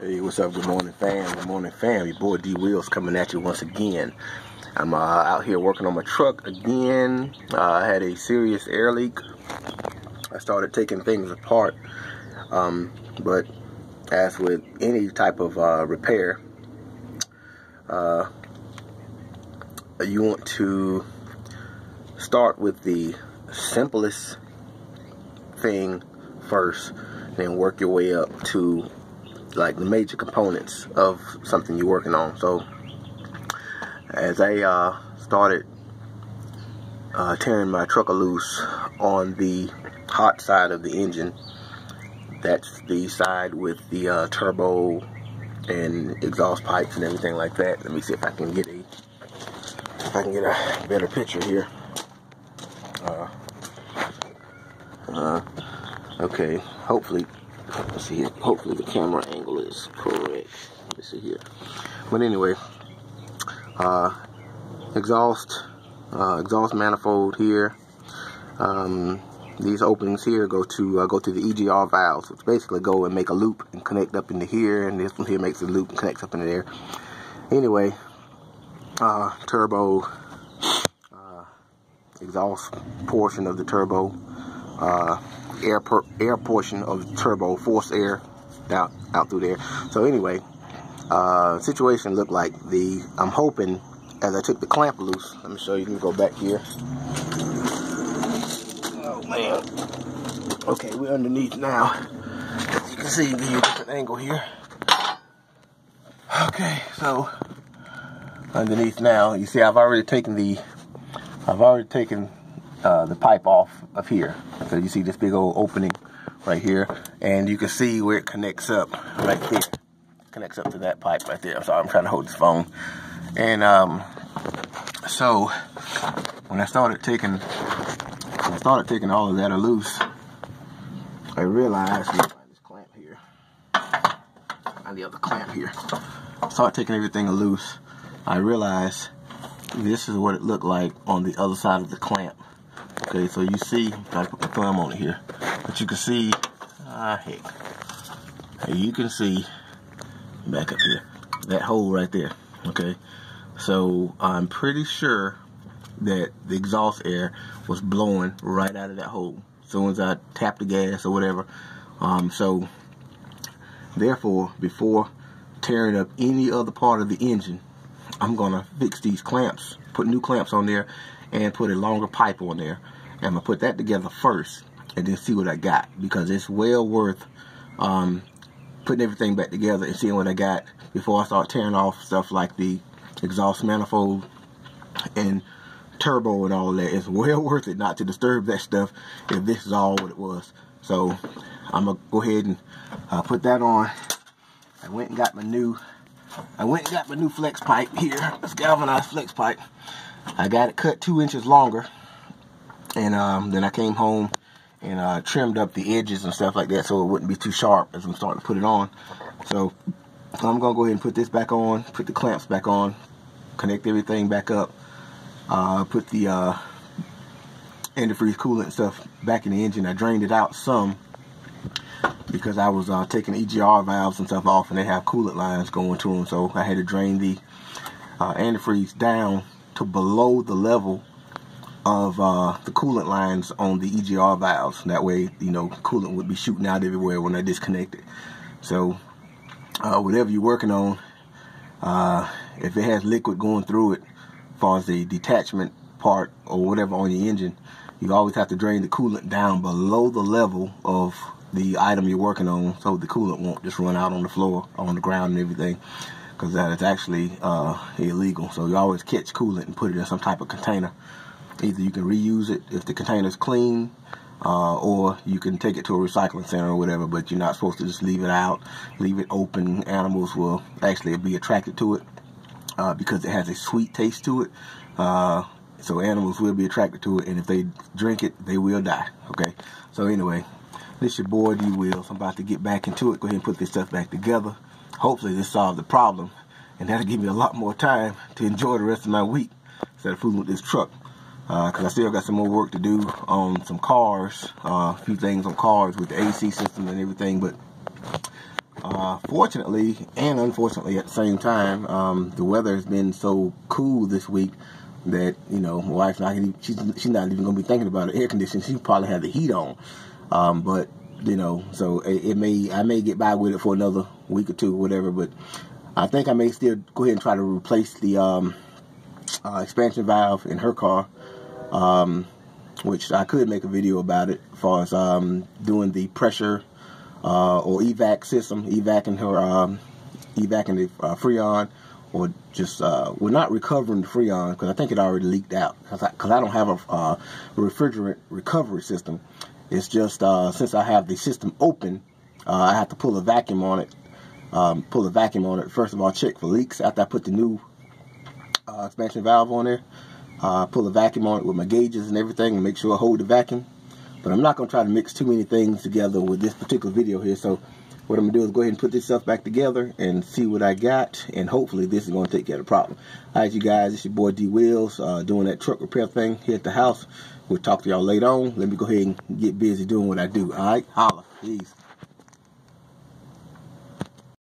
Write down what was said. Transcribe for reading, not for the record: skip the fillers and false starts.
Hey, what's up? Good morning, fam. Good morning, fam. Your boy D-Wheels coming at you once again. I'm out here working on my truck again. I had a serious air leak. I started taking things apart. But as with any type of repair, you want to start with the simplest thing first, then work your way up to like the major components of something you're working on. So as I started tearing my truck loose on the hot side of the engine, that's the side with the turbo and exhaust pipes and everything like that. Let me see if I can get a better picture here. Okay, hopefully, let's see here. Hopefully the camera angle is correct. Let's see here. But anyway, exhaust manifold here. These openings here go to the EGR valves, which basically go and make a loop and connect up into here, and this one here makes a loop and connects up into there. Anyway, turbo, exhaust portion of the turbo, air portion of the turbo, forced air out through there. So anyway, situation looked like I'm hoping as I took the clamp loose. Let me show you. Let me go back here. Oh man. Okay, we're underneath now. As you can see, give you a different angle here. Okay, so underneath now, you see I've already taken the pipe off of here. So you see this big old opening right here, and you can see where it connects up right there. Connects up to that pipe right there. I'm sorry, I'm trying to hold this phone. And so when I started taking all of that loose, I realized, let me find this clamp here. Find the other clamp here. Start taking everything loose. I realized this is what it looked like on the other side of the clamp. Okay, so you see, gotta put my thumb on it here, but you can see, heck, you can see back up here that hole right there. Okay, so I'm pretty sure that the exhaust air was blowing right out of that hole as soon as I tapped the gas or whatever. So therefore, before tearing up any other part of the engine, I'm gonna fix these clamps, put new clamps on there, and put a longer pipe on there. And I'm gonna put that together first, and then see what I got, because it's well worth putting everything back together and seeing what I got before I start tearing off stuff like the exhaust manifold and turbo and all that. It's well worth it not to disturb that stuff if this is all what it was. So I'm gonna go ahead and put that on. I went and got my new flex pipe here. This galvanized flex pipe. I got it cut 2 inches longer, and then I came home and trimmed up the edges and stuff like that so it wouldn't be too sharp as I'm starting to put it on. So I'm gonna go ahead and put this back on, put the clamps back on, connect everything back up, put the antifreeze coolant and stuff back in the engine. I drained it out some because I was taking EGR valves and stuff off, and they have coolant lines going to them, so I had to drain the antifreeze down to below the level of the coolant lines on the EGR valves. That way, you know, coolant would be shooting out everywhere when I disconnect it. So whatever you're working on, if it has liquid going through it, as far as the detachment part or whatever on your engine, you always have to drain the coolant down below the level of the item you're working on, so the coolant won't just run out on the floor, on the ground and everything, because that is actually illegal. So you always catch coolant and put it in some type of container. Either you can reuse it if the container's clean, or you can take it to a recycling center or whatever, but you're not supposed to just leave it out, leave it open. Animals will actually be attracted to it because it has a sweet taste to it. So animals will be attracted to it, and if they drink it, they will die. Okay, so anyway, this your boy D-Wheels. I'm about to get back into it. Go ahead and put this stuff back together. Hopefully this solves the problem, and that'll give me a lot more time to enjoy the rest of my week instead of fooling with this truck. Because I still got some more work to do on some cars, a few things on cars with the AC system and everything, but Fortunately and unfortunately at the same time, the weather has been so cool this week that, you know, my wife's not gonna, she's not even going to be thinking about an air conditioning. She probably had the heat on. But, you know, so I may get by with it for another week or two or whatever, but I think I may still go ahead and try to replace the expansion valve in her car, which I could make a video about it as far as doing the pressure or evac system, evacing her, evacing the Freon, or just we're not recovering the Freon because I think it already leaked out because I don't have a refrigerant recovery system. It's just since I have the system open, I have to pull a vacuum on it. First of all, check for leaks after I put the new expansion valve on there. Pull a vacuum on it with my gauges and everything and make sure I hold the vacuum. But I'm not going to try to mix too many things together with this particular video here. So what I'm going to do is go ahead and put this stuff back together and see what I got. And hopefully this is going to take care of the problem. Alright, you guys, it's your boy D Wheels doing that truck repair thing here at the house. We'll talk to y'all later on. Let me go ahead and get busy doing what I do. Alright, holla. Peace.